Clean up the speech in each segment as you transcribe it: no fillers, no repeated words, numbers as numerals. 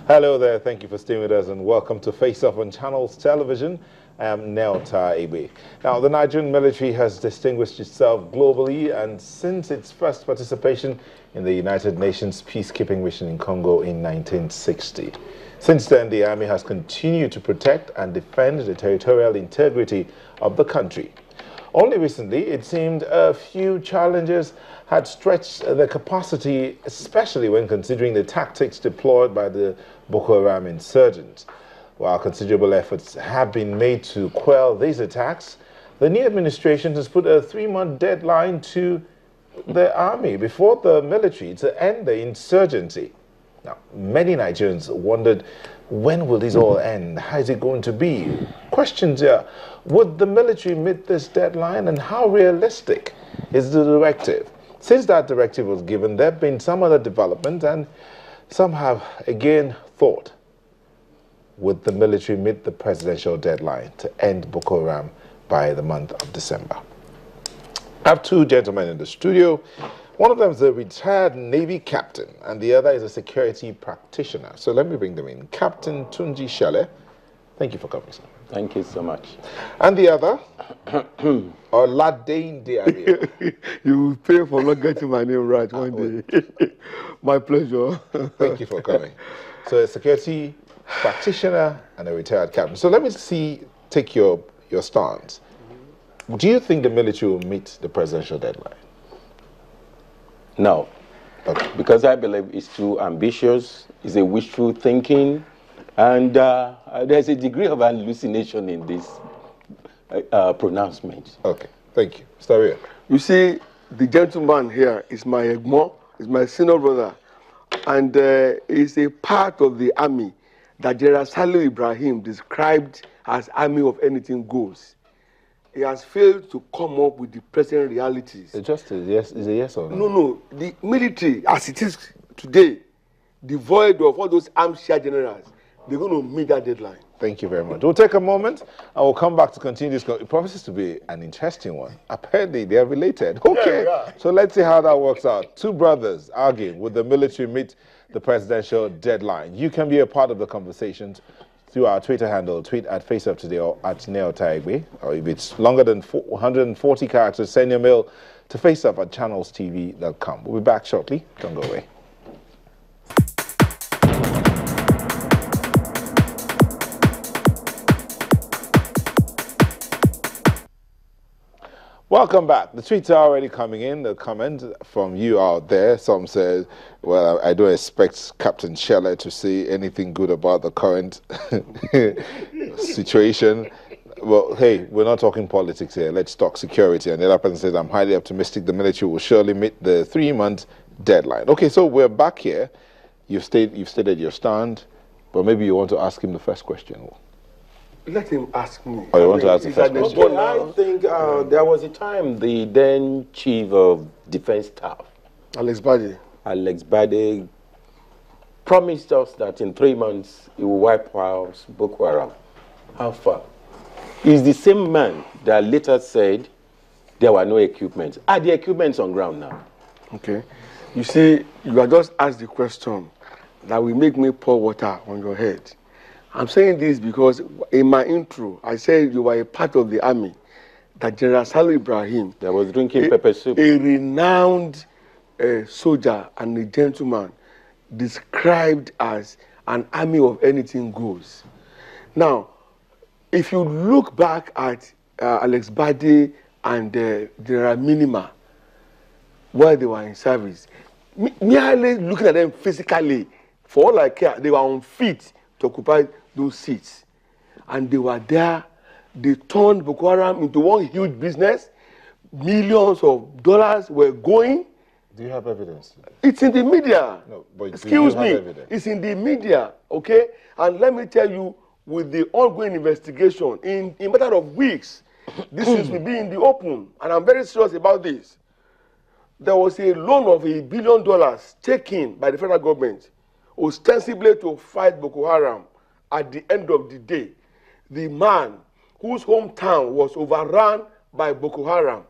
Hello there, thank you for staying with us and welcome to Face Off on Channels Television. I am Nelta Ebe. Now, the Nigerian military has distinguished itself globally and since its first participation in the United Nations peacekeeping mission in Congo in 1960. Since then, the army has continued to protect and defend the territorial integrity of the country. Only recently, it seemed a few challenges had stretched the capacity, especially when considering the tactics deployed by the Boko Haram insurgents. While considerable efforts have been made to quell these attacks, the new administration has put a 3-month deadline to the army before the military to end the insurgency. Now, many Nigerians wondered, when will this all end? How is it going to be? Questions here. Would the military meet this deadline, and how realistic is the directive? Since that directive was given, there have been some other developments, and some have again thought, would the military meet the presidential deadline to end Boko Haram by the month of December? I have two gentlemen in the studio. One of them is a retired Navy captain, and the other is a security practitioner. So let me bring them in. Captain Tunji Shele, thank you for coming, sir. Thank you so much. And the other, Oladane Diaby. You will pay for not getting my name right one day. My pleasure. Thank you for coming. So a security practitioner and a retired captain. So let me take your stance. Do you think the military will meet the presidential deadline? No. Okay. Because I believe it's too ambitious, it's a wishful thinking, and there's a degree of hallucination in this pronouncement. Okay, thank you. Staria. You see, the gentleman here is my Egmo, is my senior brother, and is a part of the army that General Saliu Ibrahim described as army of anything goes. He has failed to come up with the present realities. Just a yes, is a yes or no? No, no. The military, as it is today, devoid of all those armed share generals, they're going to meet that deadline. Thank you very much. We'll take a moment and we'll come back to continue this. It promises to be an interesting one. Apparently, they are related. Okay, yeah. So let's see how that works out. Two brothers arguing, would the military meet the presidential deadline? You can be a part of the conversations through our Twitter handle, tweet at FaceUpToday or at NeoTaigbe. Or if it's longer than 140 characters, send your mail to faceup@channelstv.com. We'll be back shortly. Don't go away. Welcome back. The tweets are already coming in. The comment from you out there. Some said, well, I don't expect Captain Shele to say anything good about the current situation. Well, hey, we're not talking politics here. Let's talk security. And the other person says, I'm highly optimistic the military will surely meet the 3-month deadline. Okay, so we're back here. You've stated your stand, but maybe you want to ask him the first question. Let him ask me. Oh, you want to ask the first question? Okay, I think there was a time the then Chief of Defense Staff, Alex Bade, promised us that in 3 months he will wipe out Boko Haram. How far? He's the same man that later said there were no equipment. Are the equipments on ground now? Okay. You see, you are just asked the question that will make me pour water on your head. I'm saying this because in my intro, I said you were a part of the army that General Saliu Ibrahim, that was drinking pepper soup, a renowned soldier and a gentleman, described as an army of anything goes. Now, if you look back at Alex Bade and General Minima, while they were in service, merely looking at them physically, for all I care, they were unfit to occupy those seats. And they were there. They turned Boko Haram into one huge business. Millions of dollars were going. Do you have evidence? It's in the media. No, but excuse me. It's in the media, okay? And let me tell you, with the ongoing investigation, in a matter of weeks, this news will be in the open. And I'm very serious about this. There was a loan of $1 billion taken by the federal government, ostensibly to fight Boko Haram. At the end of the day, the man whose hometown was overrun by Boko Haram,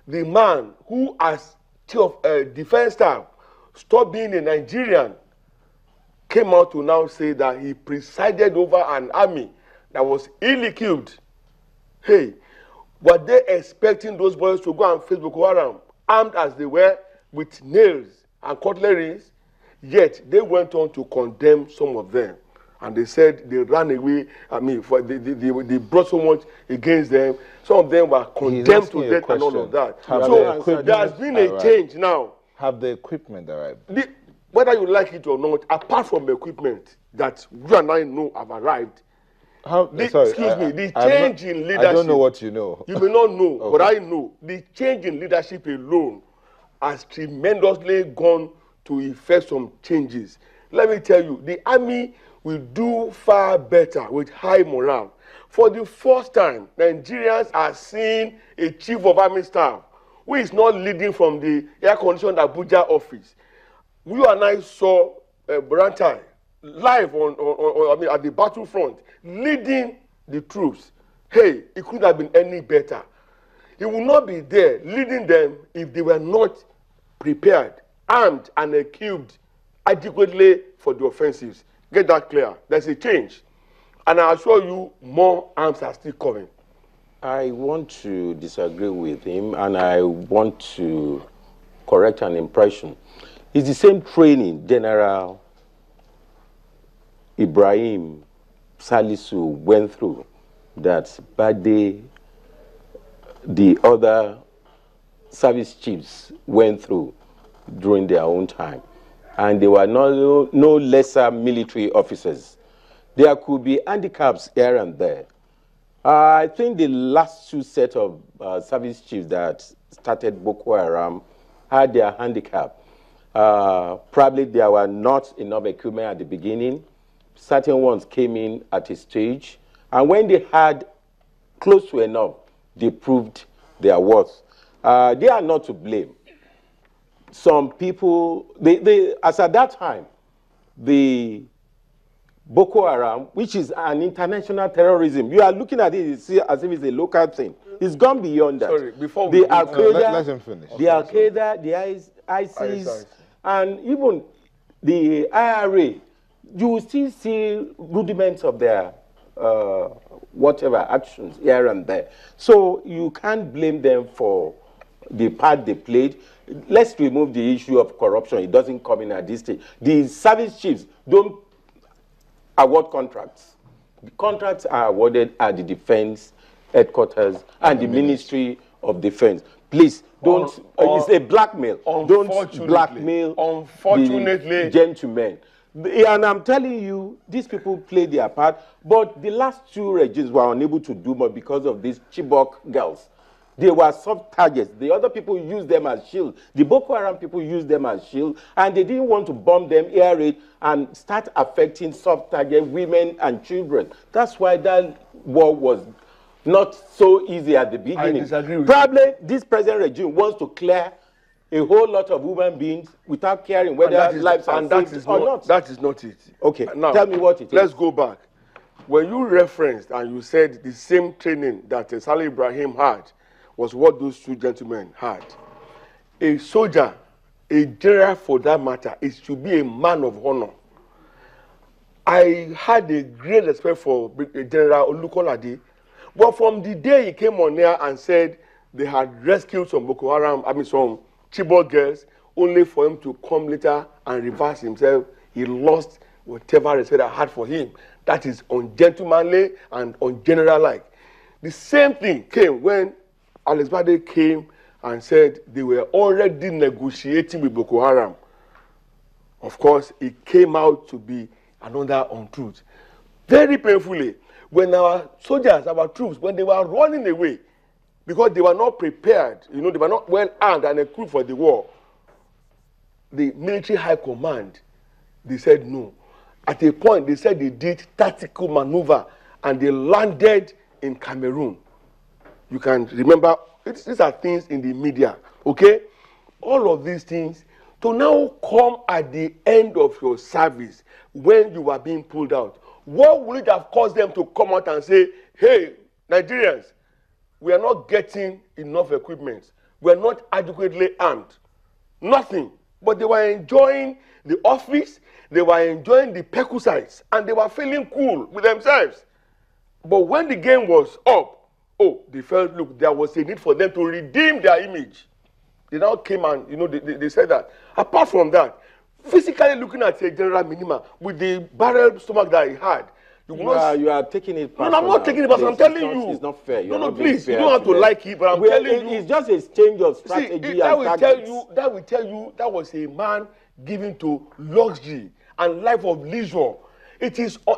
the man who, as chief of defense staff, stopped being a Nigerian, came out to now say that he presided over an army that was ill-equipped. Hey, were they expecting those boys to go and face Boko Haram, armed as they were with nails and cutleries? Yet they went on to condemn some of them. And they said they ran away. I mean, they brought so much against them. Some of them were condemned to death and all of that. So there has been a change now. Have the equipment arrived? Whether you like it or not, apart from the equipment that you and I know have arrived, the change in leadership. I don't know what you know. You may not know, okay. But I know. The change in leadership alone has tremendously gone to effect some changes. Let me tell you, the army will do far better with high morale. For the first time, Nigerians are seeing a chief of army staff who is not leading from the air-conditioned Abuja office. You and I saw Brantai live at the battlefront, leading the troops. Hey, it couldn't have been any better. He would not be there leading them if they were not prepared, armed, and equipped adequately for the offensives. Get that clear. There's a change. And I assure you, more arms are still coming. I want to disagree with him, and I want to correct an impression. It's the same training General Ibrahim Salisu went through that Bade, the other service chiefs went through during their own time. And they were no lesser military officers. There could be handicaps here and there. I think the last two set of service chiefs that started Boko Haram had their handicap. Probably there were not enough equipment at the beginning. Certain ones came in at a stage. And when they had close to enough, they proved their worth. They are not to blame. Some people, as at that time, the Boko Haram, which is an international terrorism, you are looking at it as if it's a local thing. It's gone beyond that. Sorry, before we let him finish. The Al-Qaeda, the ISIS, and even the IRA, you will still see rudiments of their whatever actions here and there. So you can't blame them for the part they played. Let's remove the issue of corruption. It doesn't come in at this stage. The service chiefs don't award contracts. The contracts are awarded at the defense headquarters and the Ministry of Defense. Please, don't, it's a blackmail. Don't blackmail the gentlemen. And I'm telling you, these people play their part, but the last two regimes were unable to do more because of these Chibok girls. They were soft targets. The other people used them as shield. The Boko Haram people used them as shield, and they didn't want to bomb them, air raid, and start affecting soft target women and children. That's why that war was not so easy at the beginning. I disagree with Probably you. This present regime wants to clear a whole lot of human beings without caring whether lives are saved or not. That is not it. Okay, now, tell me what it is. Let's go back. When you referenced and you said the same training that Salih Ibrahim had was what those two gentlemen had. A soldier, a general for that matter, it should be a man of honor. I had a great respect for General Olukolade, but from the day he came on there and said they had rescued some Boko Haram, some Chibok girls, only for him to come later and reverse himself, he lost whatever respect I had for him. That is ungentlemanly and ungeneral-like. The same thing came when Alex Bade came and said they were already negotiating with Boko Haram. Of course, it came out to be another untruth. Very painfully, when our soldiers, our troops, when they were running away, because they were not prepared, they were not well armed and equipped for the war, the military high command, they said no. At a point, they said they did tactical maneuver and they landed in Cameroon. You can remember, these are things in the media, okay? All of these things, to now come at the end of your service when you are being pulled out, what would it have caused them to come out and say, hey, Nigerians, we are not getting enough equipment. We are not adequately armed. Nothing. But they were enjoying the office, they were enjoying the perquisites, and they were feeling cool with themselves. But when the game was up, oh, they felt, look, there was a need for them to redeem their image. They now came and, you know, they said that. Apart from that, physically looking at a general minima with the barrel stomach that he had, you are taking it personal. No, I'm not taking it personal. I'm telling you. It's not fair. No, please. You don't have to like it, but I'm telling you. It's just a change of strategy. See, that will tell you that was a man given to luxury and life of leisure. It is. I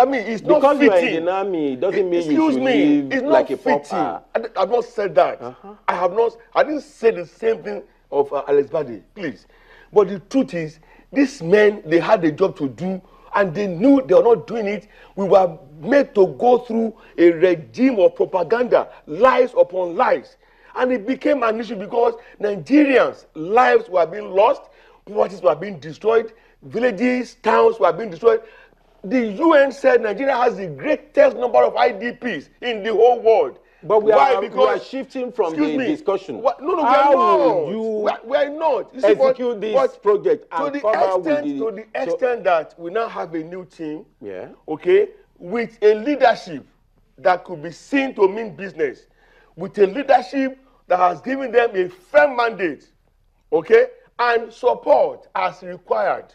mean, it's not because fitting. Because you are in the army, it doesn't mean you should live it's not like a fitting. pauper. I've not said that. I have not. I didn't say the same thing of Alex Bade, please. But the truth is, these men, they had a job to do, and they knew they were not doing it. We were made to go through a regime of propaganda, lies upon lies. And it became an issue because Nigerians' lives were being lost, properties were being destroyed, villages, towns were being destroyed. The UN said Nigeria has the greatest number of IDPs in the whole world. But we are shifting from the discussion. We are not. You execute this project to the extent that we now have a new team, okay, with a leadership that could be seen to mean business, with a leadership that has given them a firm mandate, okay, and support as required.